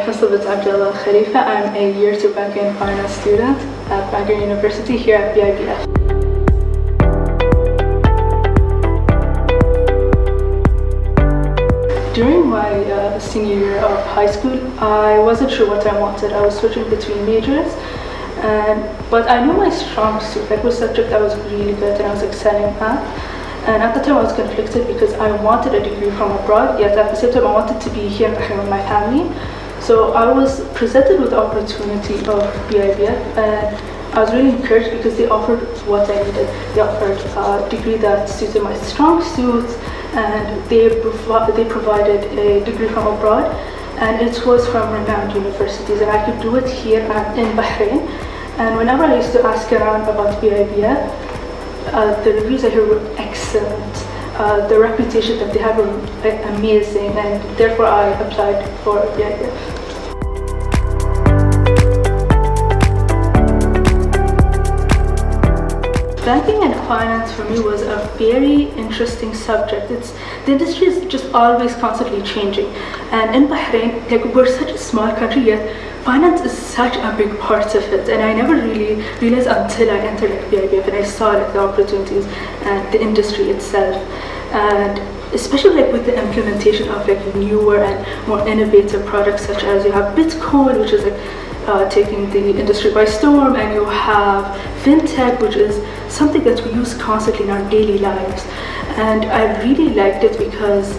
Hessa Al Khalifa. I'm a year 2 banking and finance student at Bangor University here at BIBF. During my senior year of high school, I wasn't sure what I wanted. I was switching between majors, but I knew my strong suit, like which subject I was really good and I was excelling at. And at the time I was conflicted because I wanted a degree from abroad, yet at the same time I wanted to be here with my family. So I was presented with the opportunity of BIBF, and I was really encouraged because they offered what I needed. They offered a degree that suited my strong suits, and they provided a degree from abroad, and it was from renowned universities, and I could do it here in Bahrain. And whenever I used to ask around about BIBF, the reviews I heard were excellent. The reputation that they have were amazing, and therefore I applied for BIBF. Banking and finance for me was a very interesting subject. The industry is just always constantly changing, and in Bahrain, like, we're such a small country, yet finance is such a big part of it, and I never really realized until I entered BIBF and I saw the opportunities and the industry itself, and especially with the implementation of newer and more innovative products, such as you have Bitcoin, which is taking the industry by storm, and you have fintech, which is something that we use constantly in our daily lives. And I really liked it because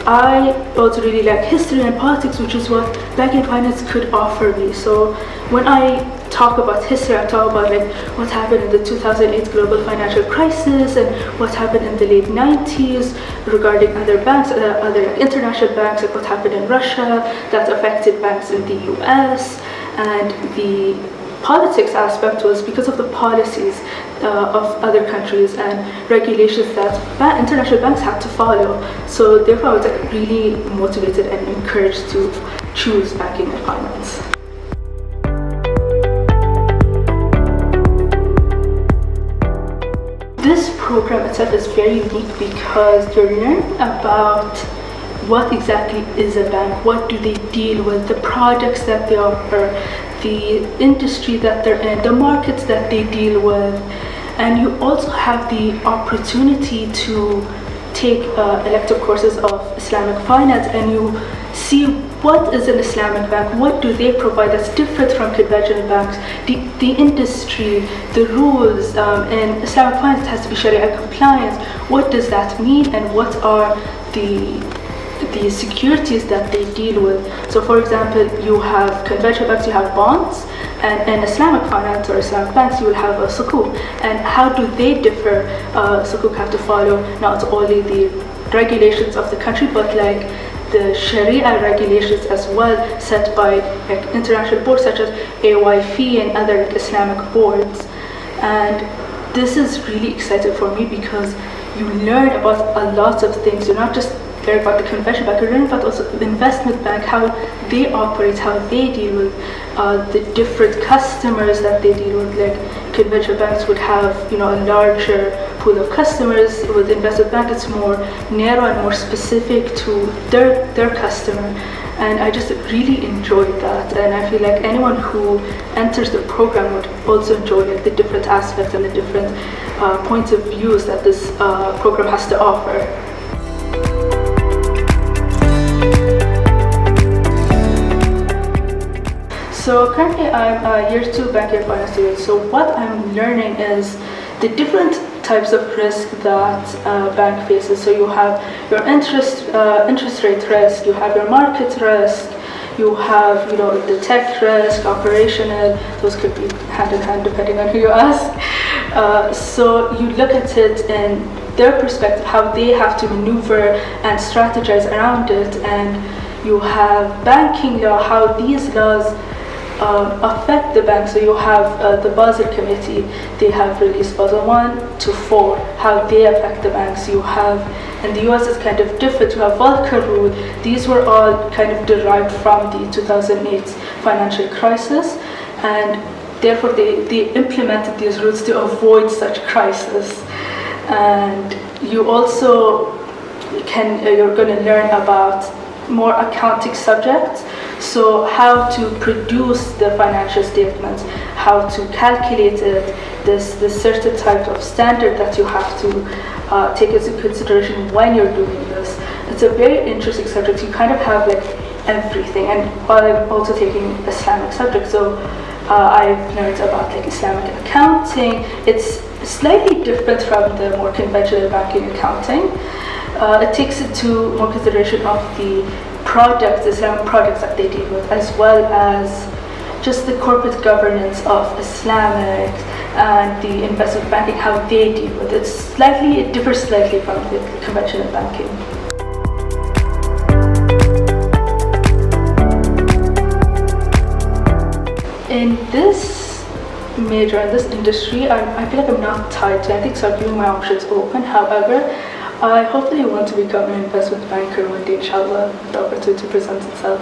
I also really like history and politics, which is what banking and finance could offer me. So when I talk about history, I talk about what happened in the 2008 global financial crisis and what happened in the late 90s regarding other banks, other international banks, like what happened in Russia that affected banks in the US. And the politics aspect was because of the policies of other countries and regulations that international banks had to follow. So therefore I was really motivated and encouraged to choose banking and finance. This program itself is very unique because you're learning about what exactly is a bank, what do they deal with, the products that they offer, the industry that they're in, the markets that they deal with. And you also have the opportunity to take elective courses of Islamic finance, and you see what is an Islamic bank, what do they provide that's different from conventional banks, the industry, the rules. And Islamic finance has to be Sharia compliant. What does that mean, and what are the securities that they deal with? So for example, you have conventional banks, you have bonds, and in Islamic finance or Islamic banks you will have a sukuk. And how do they differ? Sukuk have to follow not only the regulations of the country, but the Sharia regulations as well, set by international boards such as AYF and other Islamic boards. And this is really exciting for me because you learn about a lot of things. You're not just learn about the conventional bank, you learn about also the investment bank, how they operate, how they deal with the different customers that they deal with. Like conventional banks would have a larger pool of customers. With investment bank, it's more narrow and more specific to their customer. And I just really enjoyed that, and I feel like anyone who enters the program would also enjoy the different aspects and the different points of views that this program has to offer. So currently I'm a year 2 banking and finance student. So what I'm learning is the different types of risk that a bank faces. So you have your interest rate risk, you have your market risk, you have the tech risk, operational. Those could be hand in hand depending on who you ask. So you look at it in their perspective, how they have to maneuver and strategize around it. And you have banking law, how these laws affect the bank. So you have the Basel Committee, they have released Basel 1 to 4, how they affect the banks. You have, in the US it's kind of different, you have Volcker rule. These were all kind of derived from the 2008 financial crisis, and therefore they implemented these rules to avoid such crisis. And you also you're going to learn about more accounting subjects. So how to produce the financial statements, how to calculate it, this certain type of standard that you have to take into consideration when you're doing this. It's a very interesting subject. You kind of have like everything. And while I'm also taking Islamic subjects, so I've learned about like Islamic accounting. It's slightly different from the more conventional banking accounting. It takes into more consideration of the products, Islamic products that they deal with, as well as just the corporate governance of Islamic and the investment banking, how they deal with it. It differs slightly from the conventional banking. In this major, in this industry, I feel like I'm not tied to anything, so I'm keeping my options open. However, I hopefully want to become an investment banker one day, inshallah, if the opportunity presents itself.